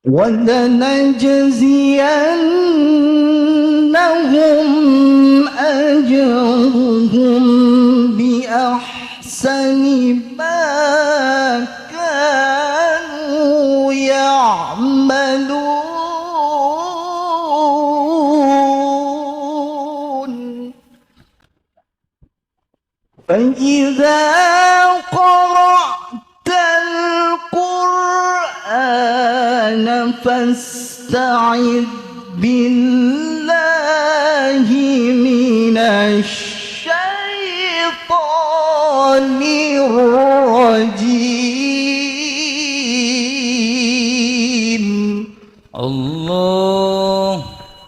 وَلَنَجْزِيَنَّهُمْ أَجْرَهُمْ بِأَحْسَنِ مَا كَانُوا يَعْمَلُونَ فَإِذَا قَرَأْتَ الْقُرْآنَ فَاسْتَعِذْ بِاللَّهِ مِنَ الشَّيْطَانِ الرَّجِيمِ